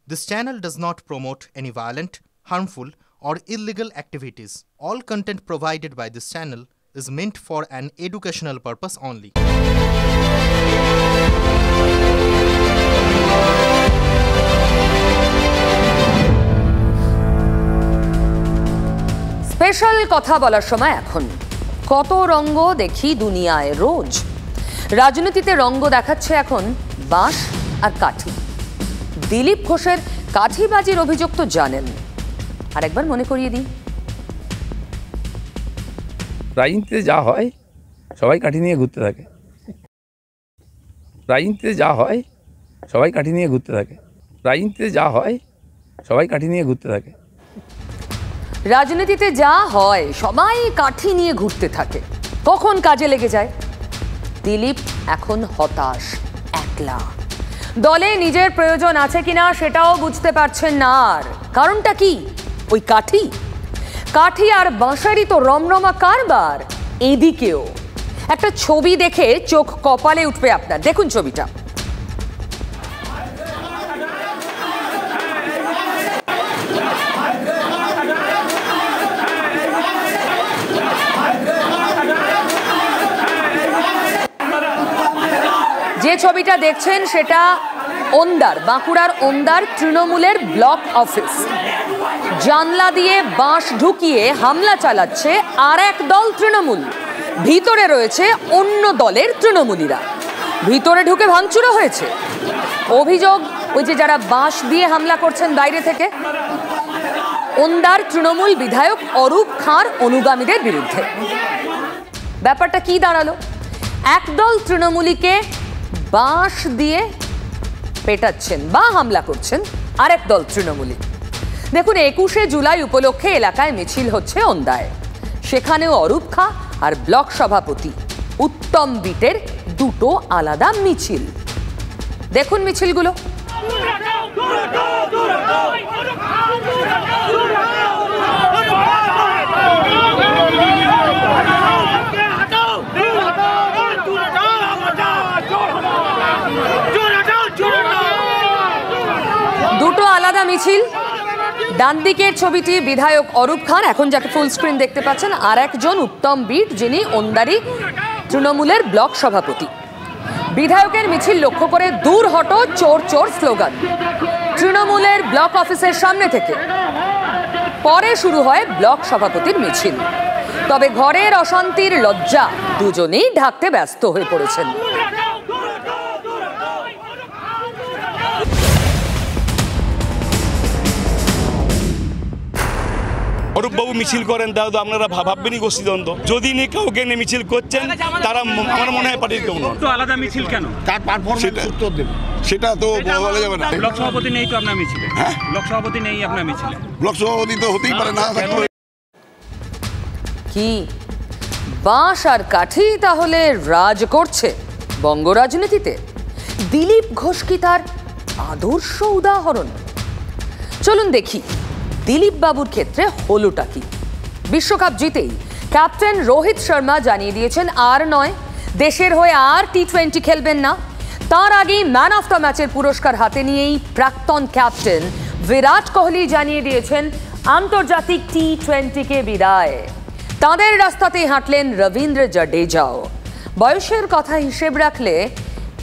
This channel does not promote any violent, harmful, or illegal activities. All content provided by this channel is meant for an educational purpose only. Special কথা বলার সময় এখন কত রঙ্গ দেখি দুনিয়ায় রোজ। রাজনীতিতে রঙ্গ দেখাচ্ছে এখন বাঁশ আর কাঠি। দিলীপ ঘোষের কাঠিবাজির অভিযোগ তো জানেন, আরেকবার মনে করিয়ে দিই। রাজনীতিতে যা হয় সবাই কাঠি নিয়ে ঘুরতে থাকে। রাজনীতিতে যা হয় সবাই কাঠি নিয়ে ঘুরতে থাকে। রাজনীতিতে যা হয় সবাই কাঠি নিয়ে ঘুরতে থাকে। রাজনীতিতে যা হয় সবাই কাঠি নিয়ে ঘুরতে থাকে, কখন কাজে লেগে যায়। দিলীপ এখন হতাশ, একলা। দলে নিজের প্রয়োজন আছে কিনা সেটাও বুঝতে পারছেন না। আর কারণটা কি? ওই কাঠি। কাঠি আর বাঁশারই তো রমরমা কারবার। এদিকেও একটা ছবি দেখে চোখ কপালে উঠবে আপনার। দেখুন ছবিটা। যে ছবিটা দেখছেন সেটা ওন্দার, বাঁকুড়ার ওন্দার তৃণমূলের ব্লক অফিস। জানলা দিয়ে বাঁশ ঢুকিয়ে হামলা চালাচ্ছে আর এক দল তৃণমূল। ভিতরে রয়েছে অন্য দলের তৃণমূলীরা। ভিতরে ঢুকে ভাঙচুরও হয়েছে। অভিযোগ ওই যে যারা বাঁশ দিয়ে হামলা করছেন বাইরে থেকে, ওন্দার তৃণমূল বিধায়ক অরূপ খাঁর অনুগামীদের বিরুদ্ধে। ব্যাপারটা কি দাঁড়ালো? একদল তৃণমূলীকে বাঁশ দিয়ে পেটাচ্ছেন বা হামলা করছেন আরেক দল তৃণমূলী। দেখুন, 21শে জুলাই উপলক্ষে এলাকায় মিছিল হচ্ছে ওন্দায়। সেখানেও অরূপ খাঁ আর ব্লক সভাপতি উত্তম বিটের দুটো আলাদা মিছিল। দেখুন মিছিলগুলো। দুটো আলাদা মিছিল। ডান দিকের ছবিটি বিধায়ক অরূপ খান, এখন যাকে ফুল স্ক্রিন দেখতে পাচ্ছেন, আর একজন উত্তম বিট, যিনি ওন্দারি তৃণমূলের ব্লক সভাপতি। বিধায়কের মিছিল লক্ষ্য করে দূর হটো চোর চোর স্লোগান তৃণমূলের ব্লক অফিসের সামনে থেকে। পরে শুরু হয় ব্লক সভাপতির মিছিল। তবে ঘরের অশান্তির লজ্জা দুজনেই ঢাকতে ব্যস্ত হয়ে পড়েছেন। অরূপবাবু মিছিল করেন, তাহলে তো আপনারা ভাববেনই গোষ্ঠীদ্বন্দ্ব। যদি নিয়ে কাউকে নিয়ে মিছিল করছেন, তারা আমার মনে হয় পার্টির কেউ নয়। তো আলাদা মিছিল কেন? তার পারফরম্যান্স উত্তর দেবে, সেটা তো বলা যাবে না। ব্লক সভাপতি নেই তো আপনার মিছিলে? হ্যাঁ, ব্লক সভাপতি নেই আপনার মিছিলে। ব্লক সভাপতি তো হতেই পারে না। কি বাঁশ আর কাঠি তাহলে রাজ করছে বঙ্গ রাজনীতিতে? দিলীপ ঘোষ কি তার আদর্শ উদাহরণ? চলুন দেখি দিলীপ বাবুর ক্ষেত্রে হলোটা কি। বিশ্বকাপ জিতেই ক্যাপ্টেন রোহিত শর্মা জানিয়ে দিয়েছেন আর নয়, দেশের হয়ে আর টি20 খেলবেন না। তার আগেই ম্যান অফ দ্য ম্যাচের পুরস্কার হাতে নিয়েই প্রাক্তন ক্যাপ্টেন বিরাট কোহলি জানিয়ে দিয়েছেন আন্তর্জাতিক টি20কে বিদায়। তাঁদের রাস্তাতেই হাঁটলেন রবীন্দ্র জাডেজাও। বয়সের কথা হিসেব রাখলে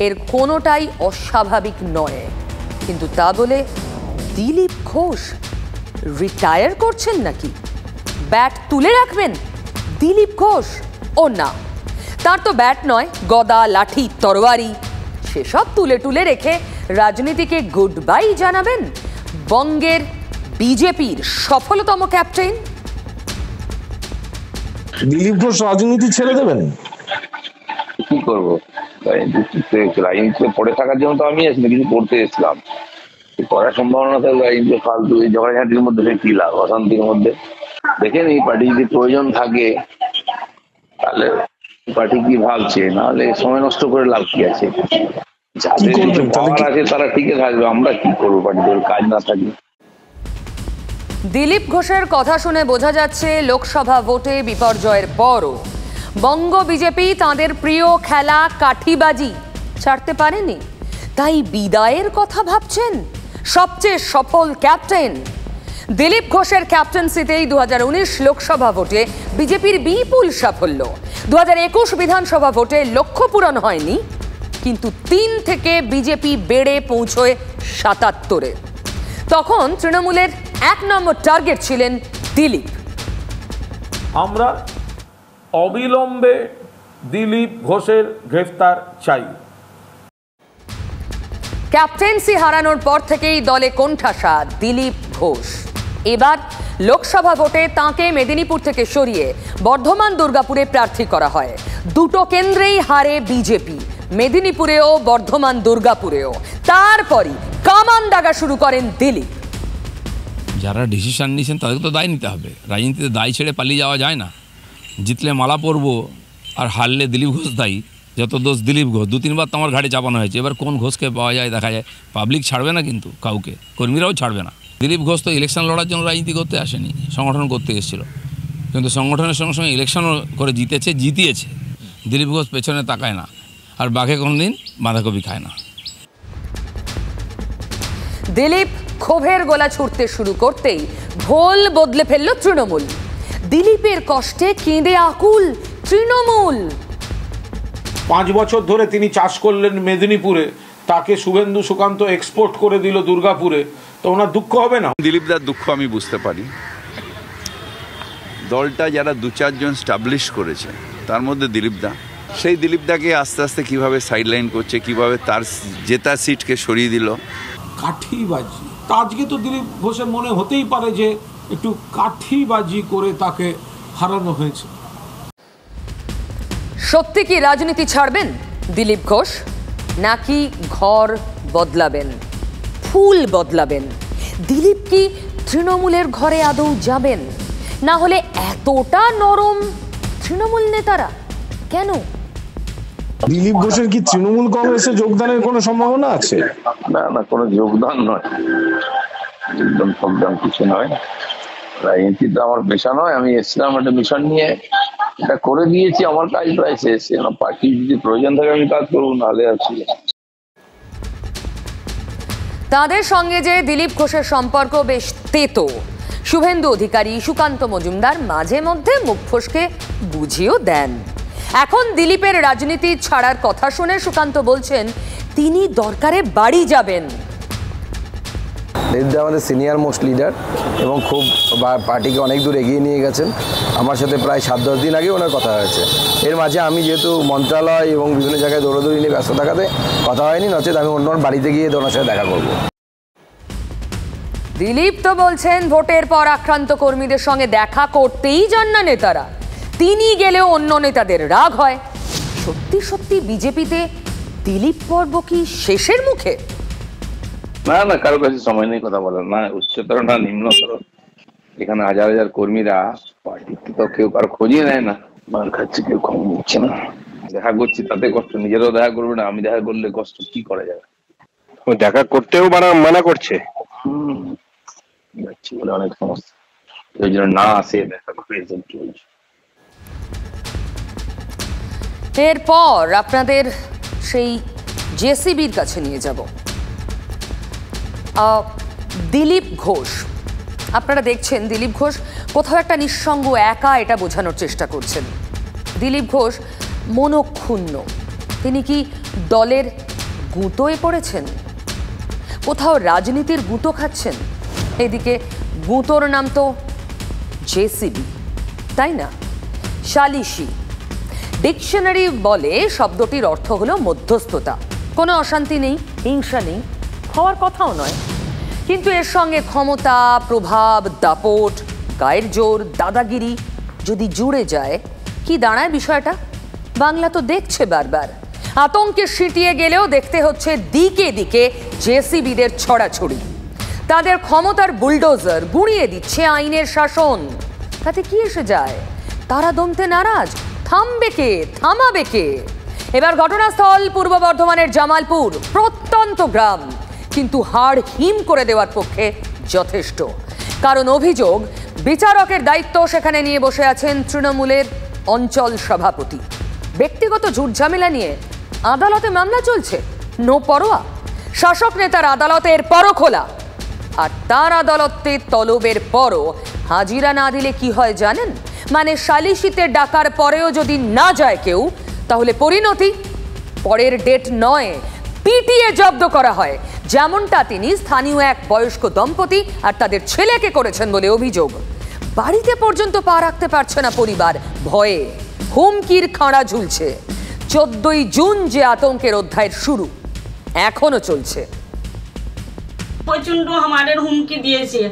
এর কোনোটাই অস্বাভাবিক নয়, কিন্তু তা বলে দিলীপ ঘোষ রিটায়ার করছেন নাকি? ব্যাট তুলে রাখবেন দিলীপ ঘোষ? ও না, তার তো ব্যাট নয়, গদা, লাঠি, তরবারি, সেসব তুলে তুলে রেখে রাজনীতিকে গুড বাই জানাবেন বঙ্গের বিজেপির সফলতম ক্যাপ্টেন। দিলীপ ঘোষ রাজনীতি ছেড়ে দেবেন? কি করবো, রাজনীতিতে পড়ে থাকার জন্য তো আমি আসলে কিছু করতে এসেছিলাম। করার সম্ভাবনা থাকলে রাজনীতি ফালতু এই ঝগড়াঝাটির মধ্যে কি লাভ, অশান্তির মধ্যে। দেখেন, এই পার্টি যদি প্রয়োজন থাকে তাহলে পার্টি কি ভাবছে, নাহলে সময় নষ্ট করে লাভ কি আছে? যাদের পাওয়ার আছে তারা টিকে থাকবে, আমরা কি করবো পার্টিদের কাজ না থাকলে। দিলীপ ঘোষের কথা শুনে বোঝা যাচ্ছে লোকসভা ভোটে বিপর্যয়ের পরও বঙ্গ বিজেপি তাঁদের প্রিয় খেলা কাঠিবাজি ছাড়তে পারেনি, তাই বিদায়ের কথা ভাবছেন সবচেয়ে সফল ক্যাপ্টেন। দিলীপ ঘোষের ক্যাপ্টেন্সিতেই 2019 লোকসভা ভোটে বিজেপির বিপুল সাফল্য। 2021 বিধানসভা ভোটে লক্ষ্য পূরণ হয়নি, কিন্তু 3 থেকে বিজেপি বেড়ে পৌঁছয় 77-এ। তখন তৃণমূলের 1 নম্বর টার্গেট ছিলেন দিলীপ। আমরা অবিলম্বে দিলীপ ঘোষের গ্রেফতার চাই। ক্যাপ্টেন্সি হারানোর পর থেকেই দলে কোণঠাসা দিলীপ ঘোষ। এবার লোকসভা ভোটে তাঁকে মেদিনীপুর থেকে সরিয়ে বর্ধমান দুর্গাপুরে প্রার্থী করা হয়। দুটো কেন্দ্রেই হারে বিজেপি, মেদিনীপুরেও বর্ধমান দুর্গাপুরেও। তারপরই কামান দাগা শুরু করেন দিলীপ। যারা ডিসিশন নিয়েছেন তাদেরকে তো দায় নিতে হবে। রাজনীতিতে দায় ছেড়ে পালিয়ে যাওয়া যায় না। জিতলে মালা পরবো আর হারলে দিলীপ ঘোষ দায়ী, যত দোষ দিলীপ ঘোষ। 2-3 বার তো আমার ঘাড়ে চাপানো হয়েছে। এবার কোন ঘোষকে পাওয়া যায় দেখা যায়। পাবলিক ছাড়বে না, কিন্তু কাউকে, কর্মীরাও ছাড়বে না। দিলীপ ঘোষ তো ইলেকশন লড়ার জন্য রাজনীতি করতে আসেনি, সংগঠন করতে এসেছিল। কিন্তু সংগঠনের সঙ্গে সঙ্গে ইলেকশনও করে জিতিয়েছে। দিলীপ ঘোষ পেছনে তাকায় না, আর বাঘে কোনোদিন বাঁধাকপি খায় না। দিলীপ ক্ষোভের গোলা ছুটতে শুরু করতেই ভোল বদলে ফেলল তৃণমূল। দিলীপের কষ্টে কেঁদে আকুল তৃণমূল। 5 বছর ধরে তিনি চাষ করলেন মেদিনীপুরে, তাকে শুভেন্দু সুকান্ত এক্সপোর্ট করে দিল দুর্গাপুরে, তো ওনার দুঃখ হবে না? দিলীপদার দুঃখ আমি বুঝতে পারি। দলটা যারা 2-4 জন স্টাবলিশ করেছে, তার মধ্যে দিলীপদা, সেই দিলীপদাকে আস্তে আস্তে কিভাবে সাইডলাইন করছে, কিভাবে তার জেতা সিটকে সরিয়ে দিল। কাঠিবাজি, তা আজকে তো দিলীপ ঘোষের মনে হতেই পারে যে একটু কাঠিবাজি করে তাকে হারানো হয়েছে। সত্যি কি রাজনীতি ছাড়বেন দিলীপ ঘোষ, নাকি ঘর বদলাবেন, ফুল বদলাবেন? দিলীপ কি তৃণমূলের ঘরে আদৌ যাবেন? না হলে এতটা নরম তৃণমূল নেতারা কেন? দিলীপ ঘোষের কি তৃণমূল কংগ্রেসে যোগদানের কোনো সম্ভাবনা আছে? না না, কোনো যোগদান নয়, যোগদান কিছু নয়। রাজনীতিটা আমার পেশা নয়। আমি এসেছিলাম একটা মিশন নিয়ে, এটা করে দিয়েছি, আমার কাজ প্রায় শেষ। পার্টি যদি প্রয়োজন থাকে আমি কাজ করবো, নাহলে আছি। তাদের সঙ্গে যে দিলীপ ঘোষের সম্পর্ক বেশ তেতো। শুভেন্দু অধিকারী, সুকান্ত মজুমদার মাঝে মধ্যে মুখ ফসকে বুঝিয়েও দেন। এখন দিলীপের রাজনীতি ছাড়ার কথা শুনে সুকান্ত বলছেন তিনি দরকারে বাড়ি যাবেন। দিলীপদা আমাদের সিনিয়র মোস্ট লিডার এবং খুব পার্টিকে অনেক দূর এগিয়ে নিয়ে গেছেন। আমার সাথে প্রায় 7-10 দিন আগে ওনার কথা হয়েছে। এর মাঝে আমি যেহেতু মন্ত্রণালয় এবং বিভিন্ন জায়গায় দৌড়াদৌড়ি নিয়ে ব্যস্ত থাকাতে কথা হয়নি, নচেত আমি অন্য বাড়িতে গিয়ে ওনার সাথে দেখা করব। দিলীপ তো বলছেন ভোটের পর আক্রান্ত কর্মীদের সঙ্গে দেখা করতেই যান না নেতারা। তিনি গেলেও অন্য নেতাদের রাগ হয়। সত্যি সত্যি বিজেপিতে দিলীপ পর্ব কি শেষের মুখে? না না, কারো কাছে সময় নেই কথা বলার, না উচ্চতর না নিম্নতর। এখানে হাজার হাজার কর্মীরা, পার্টিতে তো কেউ কারো খোঁজই নেয় না, মার খাচ্ছে, কেউ খবর নিচ্ছে না। দেখা করছি তাতে কষ্ট, নিজেরাও দেখা করবে না, আমি দেখা করলে কষ্ট কি করা যাবে? দেখা করতেও মানা করছে যাচ্ছি বলে অনেক সমস্যা, ওই জন্য না আসে দেখা করে চলছে। এরপর আপনাদের সেই জেসিবির কাছে নিয়ে যাব। দিলীপ ঘোষ, আপনারা দেখছেন দিলীপ ঘোষ কোথাও একটা নিঃসঙ্গ, একা, এটা বোঝানোর চেষ্টা করছেন। দিলীপ ঘোষ মনক্ষুণ্ণ। তিনি কি দলের গুঁতোয় পড়েছেন? কোথাও রাজনীতির গুঁতো খাচ্ছেন? এদিকে গুঁতোর নাম তো জেসিবি, তাই না? সালিশি। ডিকশনারি বলে শব্দটির অর্থ হলো মধ্যস্থতা। কোনো অশান্তি নেই, হিংসা নেই, হওয়ার কথাও নয়। কিন্তু এর সঙ্গে ক্ষমতা, প্রভাব, দাপট, গায়ের জোর, দাদাগিরি যদি জুড়ে যায়, কি দাঁড়ায় বিষয়টা? বাংলা তো দেখছে বারবার। আতঙ্কে সিটিয়ে গেলেও দেখতে হচ্ছে দিকে দিকে জেসিবিদের ছড়াছড়ি। তাদের ক্ষমতার বুলডোজার গুঁড়িয়ে দিচ্ছে আইনের শাসন। তাতে কি এসে যায়? তারা দমতে নারাজ, থামবে কে, থামাবে কে? এবার ঘটনাস্থল পূর্ব বর্ধমানের জামালপুর, প্রত্যন্ত গ্রাম, কিন্তু হাড় হিম করে দেওয়ার পক্ষে যথেষ্ট। কারণ অভিযোগ, বিচারকের দায়িত্ব সেখানে নিয়ে বসে আছেন তৃণমূলের অঞ্চল সভাপতি। ব্যক্তিগত ঝুটঝামেলা নিয়ে আদালতে মামলা চলছে, নো পরোয়া। শাসক নেতার আদালতের পরখোলা। আর তার আদালতে তলবের পরও হাজিরা না দিলে কি হয় জানেন? মানে সালিশিতে ডাকার পরেও যদি না যায় কেউ, তাহলে পরিণতি পরের ডেট নয়, পিটিয়ে জব্দ করা হয়, যেমনটা তিনি স্থানীয় এক বয়স্ক দম্পতি আর তাদের ছেলেকে করেছেন বলে অভিযোগ। বাড়িতে পর্যন্ত পা রাখতে পারছে না পরিবার, ভয়ে হুমকির খাঁড়া ঝুলছে। 14ই জুন যে আতঙ্কের অধ্যায়ের শুরু এখনো চলছে। প্রচন্ড আমাদের হুমকি দিয়েছে,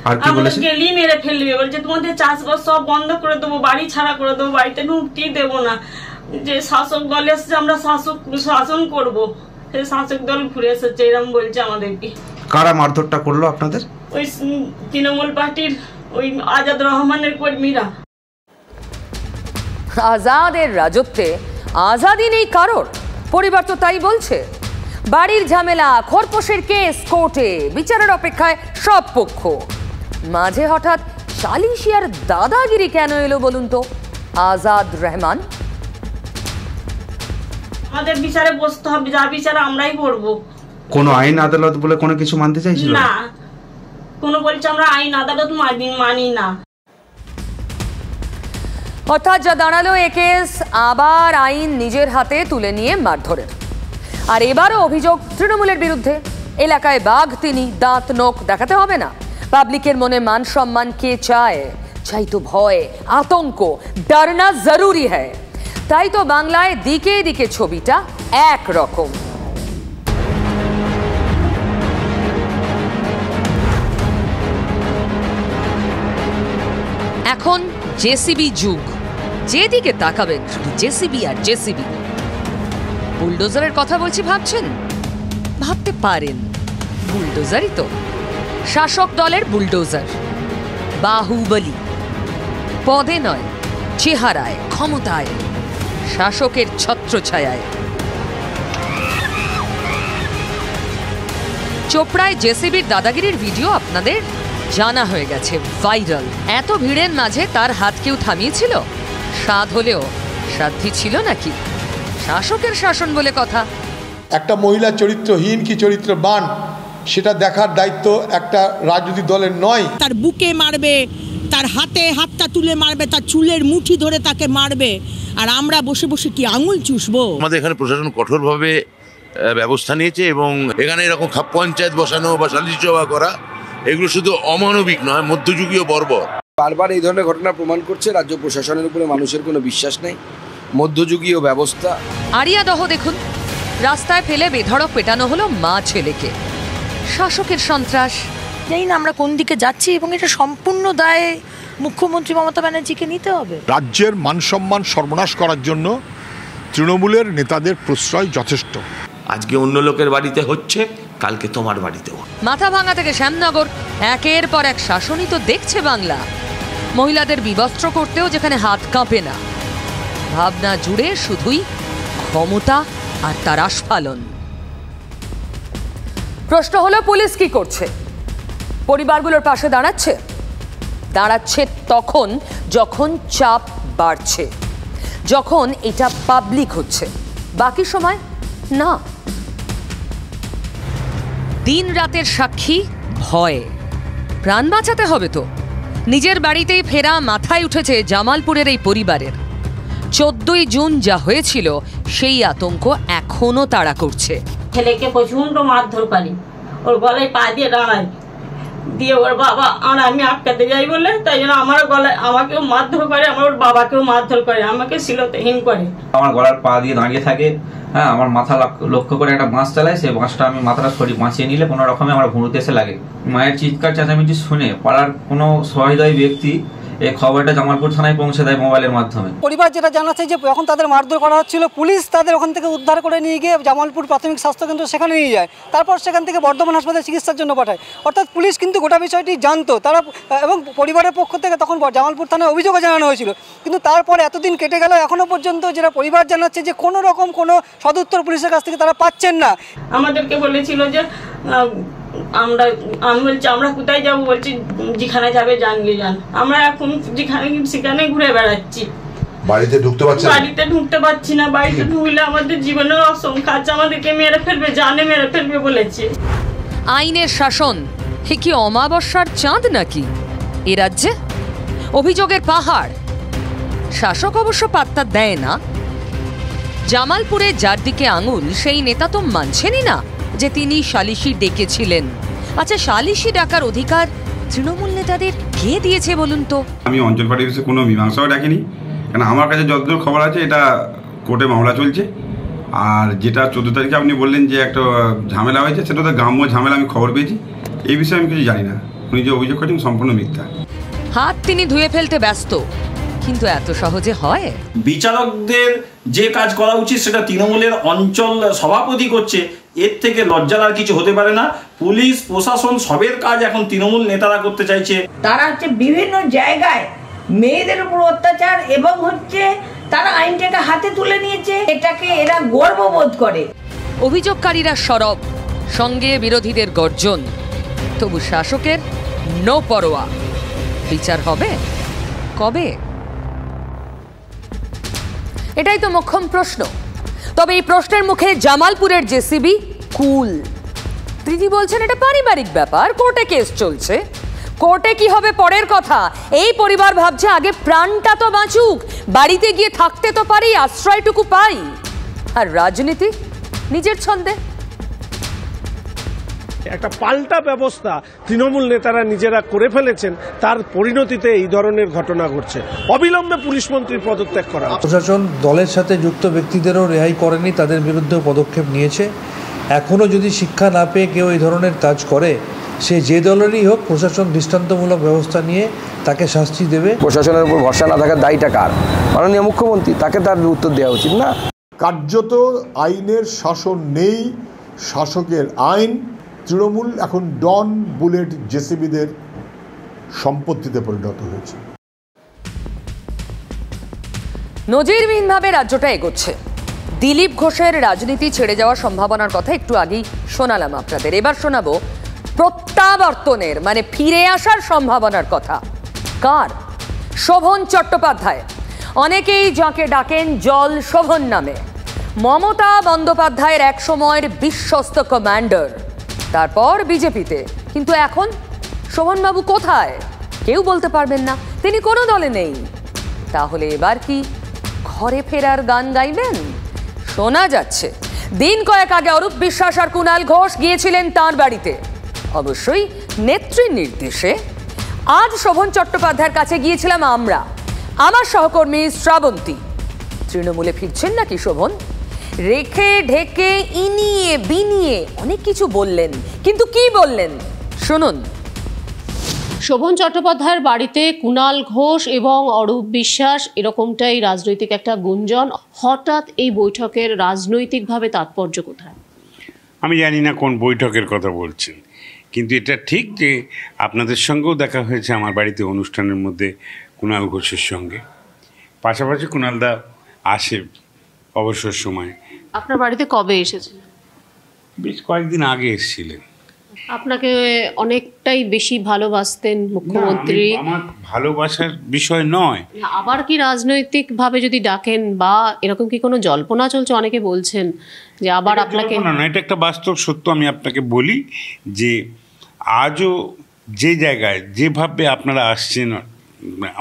আর কি বলেছে? গেলি মেরে ফেলবে, বলছে তোমাদের চাষবাস সব বন্ধ করে দেবো, বাড়ি ছাড়া করে দেবো, বাড়িতে ঢুকতেই দেবো না। যে শাসক দল এসছে আমরা শাসন করব, সেই শাসক দল ঘুরে এসেছে এরকম বলছে আমাদেরকে। কারা মারধরটা করলো আপনাদের? ওই তৃণমূল পার্টির ওই আজাদ রহমানের কর্মীরা। আজাদের রাজত্বে আজাদি নেই কারোর, পরিবার তো তাই বলছে। বাড়ির ঝামেলা, খরপোশের কেস কোর্টে, বিচারের অপেক্ষায় সব পক্ষ। মাঝে হঠাৎ সালিশি আর দাদাগিরি কেন এলো বলুন তো আজাদ রহমান? আমাদের বিচারে বসতে হবে, যা বিচার আমরাই করব। কোনো আইন আদালত বলে কোনো কিছু মানতে চাইছিল না, কোনো বলছে আমরা আইন আদালত মানি না। অর্থাৎ যা দাঁড়ালো এ কেস আবার আইন নিজের হাতে তুলে নিয়ে মারধরের। আর এবারও অভিযোগ তৃণমূলের বিরুদ্ধে। এলাকায় বাঘ তিনি, দাঁত নখ দেখাতে হবে না। পাবলিকের মনে মান সম্মান কে চায়? চাই তো ভয়, আতঙ্ক, ডরনা জরুরি হ্যায়। তাই তো বাংলায় দিকে দিকে ছবিটা এক রকম। এখন জেসিবি যুগ, যেদিকে তাকাবেন শুধু জেসিবি আর জেসিবি। বুলডোজারের কথা বলছি ভাবছেন? ভাবতে পারেন, বুলডোজারই তো। শাসক দলের বুলডোজার, বাহুবলী। পদে নয়, চেহারায়, ক্ষমতায়, শাসকের ছত্রছায়ায়। চোপড়ায় জেসিবির দাদাগিরির ভিডিও আপনাদের জানা হয়ে গেছে, ভাইরাল। এত ভিড়ের মাঝে তার হাত কেউ থামিয়েছিল? সাধ হলেও সাধ্যি ছিল নাকি? শাসকের শাসন বলে কথা। একটা মহিলা চরিত্রহীন কি চরিত্রবান সেটা দেখার দায়িত্ব একটা রাজনৈতিক দলের নয়। তার বুকে মারবে, তার হাতটা তুলে মারবে, তার চুলের মুঠি ধরে তাকে মারবে, আর আমরা বসে বসে কি আঙুল চুষবো? আমাদের এখানে প্রশাসন কঠোরভাবে ব্যবস্থা নিয়েছে এবং এখানে এরকম খাপ পঞ্চায়েত বসানো বা সালিশি সভা করা এগুলো শুধু অমানবিক নয়, মধ্যযুগীয় বর্বর। বারবার এই ধরনের ঘটনা প্রমাণ করছে রাজ্য প্রশাসনের উপরে মানুষের কোনো বিশ্বাস নেই, মধ্যযুগীয় ব্যবস্থা। আরিয়াদহ দেখুন, রাস্তায় ফেলে বেধড়ক পেটানো হলো মা ছেলেকে। শাসকের সন্ত্রাস। জানি না আমরা কোন দিকে যাচ্ছি, এবং এটা সম্পূর্ণ দায় মুখ্যমন্ত্রী মমতা ব্যানার্জিকে নিতে হবে। রাজ্যের মানসম্মান সর্বনাশ করার জন্য তৃণমূলের নেতাদের প্রশ্রয় যথেষ্ট। আজকে অন্য লোকের বাড়িতে হচ্ছে, কালকে তোমার বাড়িতেও। মাথা ভাঙা থেকে শ্যামনগর, একের পর এক শাসনই তো দেখছে বাংলা। মহিলাদের বিবস্ত্র করতেও যেখানে হাত কাঁপে না, ভাবনা জুড়ে শুধুই ক্ষমতা আর তার আস্ফালন। প্রশ্ন হলো, পুলিশ কি করছে? পরিবারগুলোর পাশে দাঁড়াচ্ছে তখন যখন চাপ বাড়ছে, যখন এটা পাবলিক হচ্ছে। বাকি সময় না। দিন রাতের সাক্ষী ভয়। প্রাণ বাঁচাতে হবে তো। নিজের বাড়িতেই ফেরা মাথায় উঠেছে জামালপুরের এই পরিবারের। 14ই জুন যা হয়েছিল সেই আতঙ্ক এখনো তাড়া করছে। ছেলেকে প্রচন্ড মারধর করে, ওর গলায় পা দিয়ে দাঁড়ায়, দিয়ে ওর বাবা আর আমি আটকাতে যাই বলে তাই জন্য আমার গলায় আমাকেও মারধর করে, আমার ওর বাবাকেও মারধর করে, আমাকে শ্লীলতাহীন করে। আমার গলার পা দিয়ে দাঁড়িয়ে থাকে, হ্যাঁ, আমার মাথা লক্ষ্য করে একটা বাঁশ চালায়, সেই বাঁশটা আমি মাথাটা বাঁচিয়ে নিলে কোনো রকমে আমার ভুঁড়িতে এসে লাগে। মায়ের চিৎকার চেঁচামেচি শুনে পাড়ার কোনো সহৃদয় ব্যক্তি এই খবরটা জামালপুর থানায় পৌঁছে দেয় মোবাইলের মাধ্যমে। পরিবার যেটা জানাচ্ছে যে যখন তাদের মারধর করা হচ্ছিল, পুলিশ তাদের ওখান থেকে উদ্ধার করে নিয়ে গিয়ে জামালপুর প্রাথমিক স্বাস্থ্যকেন্দ্র সেখানে নিয়ে যায়, তারপর সেখান থেকে বর্ধমান হাসপাতালে চিকিৎসার জন্য পাঠায়। অর্থাৎ পুলিশ কিন্তু গোটা বিষয়টি জানতো তারা, এবং পরিবারের পক্ষ থেকে তখন জামালপুর থানায় অভিযোগও জানানো হয়েছিল। কিন্তু তারপরে এতদিন কেটে গেল, এখনো পর্যন্ত যেটা পরিবার জানাচ্ছে যে কোনো রকম কোনো সদুত্তর পুলিশের কাছ থেকে তারা পাচ্ছেন না। আমাদেরকে বলেছিল যে আমি বলছি আমরা কোথায় যাবো, বলছি যেখানে যাবে জানলে যান। আমরা এখন যেখানে সেখানে ঘুরে বেড়াচ্ছি, বাড়িতে ঢুকতে পারছি না। বাড়িতে ঢুকলে আমাদের জীবনের আশঙ্কা আছে, আমাদেরকে মেরে ফেলবে, জানে মেরে ফেলবে বলেছে। আইনের শাসন এ কি অমাবস্যার চাঁদ নাকি এ রাজ্যে? অভিযোগের পাহাড়। শাসক অবশ্য পাত্তা দেয় না। জামালপুরে যার দিকে আঙুল সেই নেতা তো মানছেনই না যে তিনি সালিশি ডেকেছিলেন। আচ্ছা, সালিশি ডাকার অধিকার তৃণমূল নেতাদের কে দিয়েছে বলুন তো? আমি অঞ্চল পার্টি অফিসে কোনো মীমাংসাও ডাকিনি, কারণ আমার কাছে যতদূর খবর আছে এটা কোর্টে মামলা চলছে। আর যেটা 14 তারিখে আপনি বললেন যে একটা ঝামেলা হয়েছে, সেটা তো গ্রাম্য ঝামেলা, আমি খবর পেয়েছি। এই বিষয়ে আমি কিছু জানি না। উনি যে অভিযোগ করেছেন সম্পূর্ণ মিথ্যা। হাত তিনি ধুয়ে ফেলতে ব্যস্ত, কিন্তু এত সহজে হয়? বিচারকদের যে কাজ করা উচিত সেটা তৃণমূলের অঞ্চল সভাপতি করছে, এর থেকে লজ্জার আর কিছু হতে পারে না। পুলিশ প্রশাসন সবের কাজ এখন তৃণমূল নেতারা করতে চাইছে। তারা হচ্ছে বিভিন্ন জায়গায় মেয়েদের উপর অত্যাচার এবং তারা আইনটাকে হাতে তুলে নিয়েছে, এটাকে এরা গর্ববোধ করে। অভিযোগকারীরা সরব, সঙ্গে বিরোধীদের গর্জন, তবু শাসকের নো পরোয়া। বিচার হবে কবে? এটাই তো মোক্ষম প্রশ্ন। তবে এই প্রশ্নের মুখে জামালপুরের জেসিবি কুল। তিনি বলছেন এটা পারিবারিক ব্যাপার, কোর্টে কেস চলছে, কোর্টে কি হবে পরের কথা। এই পরিবার ভাবছে আগে প্রাণটা তো বাঁচুক, বাড়িতে গিয়ে থাকতে তো পারি, আশ্রয়টুকু পাই। আর রাজনীতি নিজের ছন্দে। একটা পাল্টা ব্যবস্থা তৃণমূল নেতারা নিজেরা করে ফেলেছেন, তার পরিণতিতে এই ধরনের ঘটনা ঘটছে। অবিলম্বে পুলিশ মন্ত্রীর পদত্যাগ করা। প্রশাসন দলের সাথে যুক্ত ব্যক্তিদেরও রেহাই করেনি, তাদের বিরুদ্ধেও পদক্ষেপ নিয়েছে। এখনও যদি শিক্ষা না পেয়ে কেউ এই ধরনের কাজ করে, সে যে দলেরই হোক, প্রশাসন দৃষ্টান্তমূলক ব্যবস্থা নিয়ে তাকে শাস্তি দেবে। প্রশাসনের উপর ভরসা না থাকার দায়টা কার? মাননীয় মুখ্যমন্ত্রী, তাকে তার উত্তর দেওয়া উচিত না? কার্যত আইনের শাসন নেই, শাসকের আইন। তৃণমূল এখন ডন বুলেট জেসিবিদের সম্পত্তিতে পরিণত হয়েছে। নজিরবিহীনভাবে রাজ্যটা এগোচ্ছে। দিলীপ ঘোষের রাজনীতি ছেড়ে যাওয়ার সম্ভাবনার কথা একটু আগেই শোনালাম আপনাদের। এবার শোনাবো প্রত্যাবর্তনের, মানে ফিরে আসার সম্ভাবনার কথা। কার? শোভন চট্টোপাধ্যায়। অনেকেই যাকে ডাকেন জল শোভন নামে। মমতা বন্দ্যোপাধ্যায়ের এক সময়ের বিশ্বস্ত কমান্ডার, তারপর বিজেপিতে। কিন্তু এখন শোভনবাবু কোথায়? কেউ বলতে পারবেন না, তিনি কোনো দলে নেই। তাহলে এবার কি ঘরে ফেরার গান গাইবেন? শোনা যাচ্ছে দিন কয়েক আগে অরূপ বিশ্বাস আর কুণাল ঘোষ গিয়েছিলেন তাঁর বাড়িতে, অবশ্যই নেত্রীর নির্দেশে। আজ শোভন চট্টোপাধ্যায়ের কাছে গিয়েছিলাম আমরা, আমার সহকর্মী শ্রাবন্তী। তৃণমূলে ফিরছেন নাকি শোভন? রেখে ঢেকে ইনিয়ে বিনিয়ে অনেক কিছু বললেন, কিন্তু কি বললেন শুনুন। শোভন চট্টোপাধ্যায়ের বাড়িতে কুণাল ঘোষ এবং অরূপ বিশ্বাস, এরকমটাই রাজনৈতিক একটা গুঞ্জন। হঠাৎ এই বৈঠকের রাজনৈতিকভাবে তাৎপর্য কোথায়? আমি জানি না কোন বৈঠকের কথা বলছেন, কিন্তু এটা ঠিক যে আপনাদের সঙ্গেও দেখা হয়েছে আমার বাড়িতে অনুষ্ঠানের মধ্যে কুণাল ঘোষের সঙ্গে। পাশাপাশি কুণালদা আসে অবসর সময়। আপনার বাড়িতে কবে এসেছিলেন? বেশ কয়েকদিন আগে এসেছিলেন। আপনাকে অনেকটাই বেশি ভালোবাসতেন মুখ্যমন্ত্রী। আমার ভালোবাসার বিষয় নয়। আবার কি রাজনৈতিকভাবে যদি ডাকেন বা এরকম কি কোনো জল্পনা চলছে? অনেকে বলছেন যে আবার আপনাকে। না, এটা একটা বাস্তব সত্য। আমি আপনাকে বলি যে আজও যে জায়গায় যেভাবে আপনারা আসছেন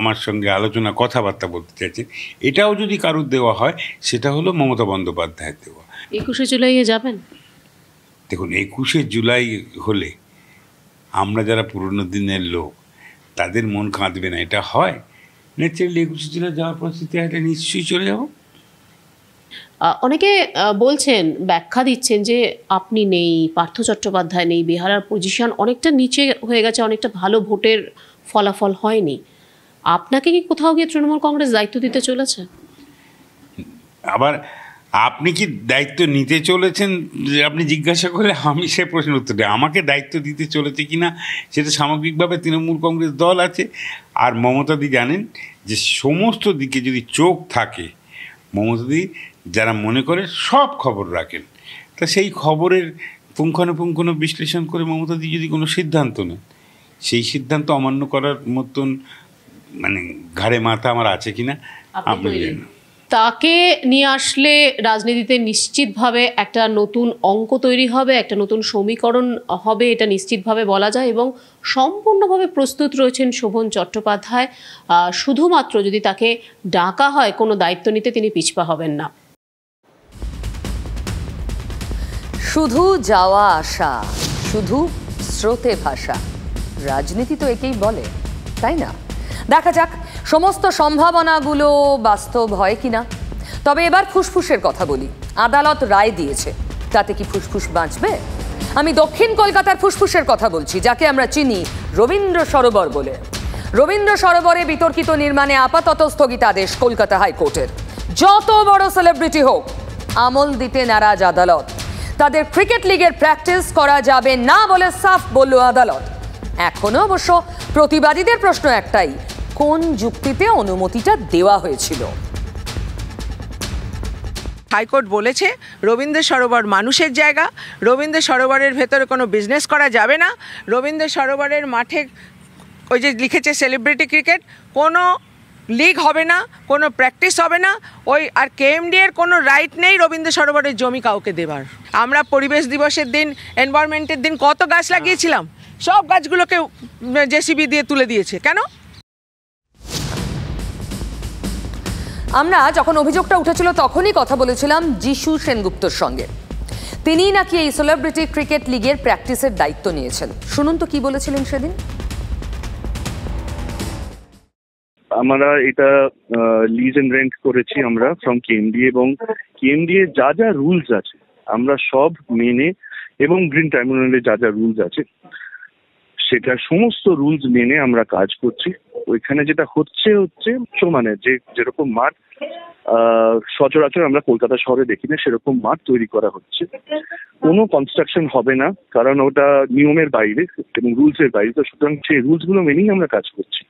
আমার সঙ্গে আলোচনা কথাবার্তা বলতে চাইছেন, এটাও যদি কারুর দেওয়া হয় সেটা হলো মমতা বন্দ্যোপাধ্যায়ের দেওয়া। 21শে জুলাইয়ে যাবেন? দেখুন, 21শে জুলাই হলে আমরা যারা পুরনো দিনের লোক তাদের মন কাঁদবে না, এটা হয় ন্যাচারালি। 21শে জুলাই যাওয়ার পরিস্থিতি এটা নিশ্চয়ই চলে যাব। অনেকে বলছেন, ব্যাখ্যা দিচ্ছেন যে আপনি নেই, পার্থ চট্টোপাধ্যায় নেই, বিহারের পজিশন অনেকটা নিচে হয়ে গেছে, অনেকটা ভালো ভোটের ফলাফল হয়নি। আপনাকে কি কোথাও গিয়ে তৃণমূল কংগ্রেস দায়িত্ব দিতে চলেছে? আবার আপনি কি দায়িত্ব নিতে চলেছেন আপনি জিজ্ঞাসা করে আমি সে প্রশ্নের উত্তর দিই। আমাকে দায়িত্ব দিতে চলেছে কি না সেটা সামগ্রিকভাবে তৃণমূল কংগ্রেস দল আছে। আর মমতাদি জানেন যে সমস্ত দিকে যদি চোখ থাকে, মমতাদি যারা মনে করে সব খবর রাখেন, তা সেই খবরের পুঙ্খানুপুঙ্খ বিশ্লেষণ করে মমতাদি যদি কোনো সিদ্ধান্ত নেন, সেই সিদ্ধান্ত অমান্য করার মতন মানে ঘাড়ে মাথা আমার আছে কিনা আপনি জানেন। তাকে নিয়ে আসলে রাজনীতিতে নিশ্চিতভাবে একটা নতুন অঙ্ক তৈরি হবে, একটা নতুন সমীকরণ হবে, এটা নিশ্চিতভাবে বলা যায়। এবং সম্পূর্ণভাবে প্রস্তুত রয়েছেন শোভন চট্টোপাধ্যায়। শুধুমাত্র যদি তাকে ডাকা হয় কোনো দায়িত্ব নিতে, তিনি পিছপা হবেন না। শুধু যাওয়া আসা, শুধু স্রোতে ভাষা, রাজনীতি তো একেই বলে, তাই না? দেখা যাক সমস্ত সম্ভাবনাগুলো বাস্তব হয় কিনা। তবে এবার ফুসফুসের কথা বলি। আদালত রায় দিয়েছে, তাতে কি ফুসফুস বাঁচবে? আমি দক্ষিণ কলকাতার ফুসফুসের কথা বলছি, যাকে আমরা চিনি রবীন্দ্র সরোবর বলে। রবীন্দ্র সরোবরে বিতর্কিত নির্মাণে আপাতত স্থগিতাদেশ কলকাতা হাইকোর্টের। যত বড় সেলিব্রিটি হোক, আমল দিতে নারাজ আদালত। তাদের ক্রিকেট লিগের প্র্যাকটিস করা যাবে না বলে সাফ বলল আদালত। এখনো অবশ্য প্রতিবাদীদের প্রশ্ন একটাই, কোন যুক্তিতে অনুমতিটা দেওয়া হয়েছিল? হাইকোর্ট বলেছে রবীন্দ্র সরোবর মানুষের জায়গা, রবীন্দ্র সরোবরের ভেতরে কোনো বিজনেস করা যাবে না। রবীন্দ্র সরোবরের মাঠে ওই যে লিখেছে সেলিব্রিটি ক্রিকেট, কোনো লিগ হবে না, কোনো প্র্যাকটিস হবে না। ওই আর কেএমডি এর কোনো রাইট নেই রবীন্দ্র সরোবরের জমি কাউকে দেবার। আমরা পরিবেশ দিবসের দিন, এনভায়রনমেন্টের দিন কত গাছ লাগিয়েছিলাম, সব গাছগুলোকে জেসিবি দিয়ে তুলে দিয়েছে। কেন? আমরা যখন অভিযোগটা উঠেছিল তখনই কথা বলেছিলাম যিশু সেনগুপ্তর সঙ্গে। তিনি নাকি এই সেলিব্রিটি ক্রিকেট লিগের প্র্যাকটিসের দায়িত্ব নিয়েছেন। শুনুন তো কি বলেছিলেন সেদিন। আমরা এটা লিজ এন্ড রেন্ট করেছি আমরা ফ্রম কেএমডি, এবং কেএমডি এর যা যা রুলস আছে আমরা সব মেনে, এবং গ্রিন ট্রাইব্যুনালে যা যা রুলস আছে সেটা সমস্ত রুলস মেনে আমরা কাজ করছি। ওইখানে যেটা হচ্ছে মানে যেরকম মাঠ সচরাচর আমরা কলকাতা শহরে দেখি না, সেরকম মাঠ তৈরি করা হচ্ছে। কোনো কনস্ট্রাকশন হবে না, কারণ ওটা নিয়মের বাইরে এবং রুলসের বাইরে। তো সুতরাং সেই রুলসগুলো মেনেই আমরা কাজ করছি।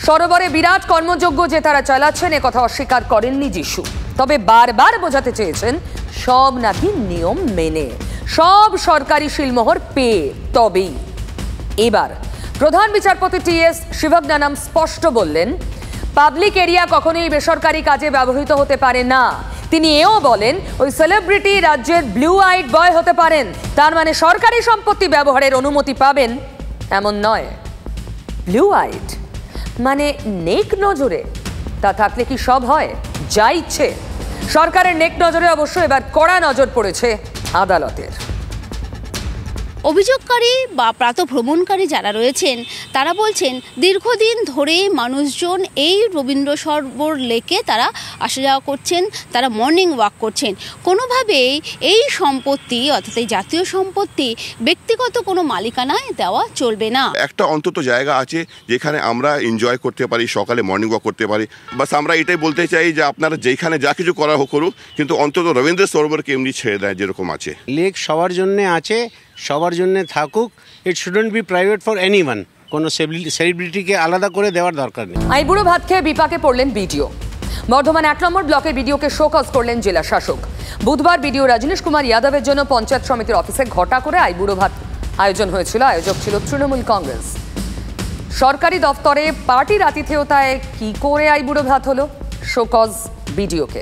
সরোবরে বিরাট কর্মযজ্ঞ যে তারা চালাচ্ছেন এ কথা অস্বীকার করেননি যিশু, তবে বারবার বোঝাতে চেয়েছেন সব নাকি নিয়ম মেনে, সব সরকারি শিলমোহর পেয়ে তবেই। এবার প্রধান বিচারপতি টি.এস. শিবজ্ঞানম স্পষ্ট বললেন, পাবলিক এরিয়া কখনোই বেসরকারি কাজে ব্যবহৃত হতে পারে না। তিনি এও বলেন, ওই সেলিব্রিটি রাজ্যের ব্লু আইড বয় হতে পারেন, তার মানে সরকারি সম্পত্তি ব্যবহারের অনুমতি পাবেন এমন নয়। ব্লু আইড মানে নেক নজরে, তা থাকলে কি সব হয়? যা ইচ্ছে। সরকারের নেক নজরে অবশ্য এবার কড়া নজর পড়েছে আদালতের। অভিযোগকারী বা প্রাতঃভ্রমণকারী যারা রয়েছেন তারা বলছেন দীর্ঘদিন ধরে মানুষজন এই রবীন্দ্র সরোবর লেকে তারা আসা যাওয়া করছেন, তারা মর্নিং ওয়াক করছেন। কোনোভাবেই এই সম্পত্তি অর্থাৎ এই জাতীয় সম্পত্তি ব্যক্তিগত কোনো মালিকানায় দেওয়া চলবে না। একটা অন্তত জায়গা আছে যেখানে আমরা এনজয় করতে পারি, সকালে মর্নিং ওয়াক করতে পারি। বাস আমরা এটাই বলতে চাই যে আপনারা যেখানে যা কিছু করা হোক করুক, কিন্তু অন্তত রবীন্দ্র সরোবরকে এমনি ছেড়ে দেয় যেরকম আছে। লেক সবার জন্য আছে, সবার জন্য থাকুক। It shouldn't be private for anyone. কোনো সেলিব্রিটিকে আলাদা করে দেওয়ার দরকার নেই। আইবুড়ো ভাত খেয়ে বিপাকে পড়লেন বিডিও। বর্ধমান 1 নম্বর ব্লকের বিডিওকে শোকজ করলেন জেলা শাসক। বুধবার বিডিও রজনীশ কুমার যাদবের জন্য পঞ্চায়েত সমিতির অফিসে ঘটা করে আইবুড়ো ভাত আয়োজন হয়েছিল। আয়োজক ছিল তৃণমূল কংগ্রেস। সরকারি দফতরে পার্টির আতিথেয়তায় কি করে আইবুড়ো ভাত হলো? শোকজ বিডিওকে।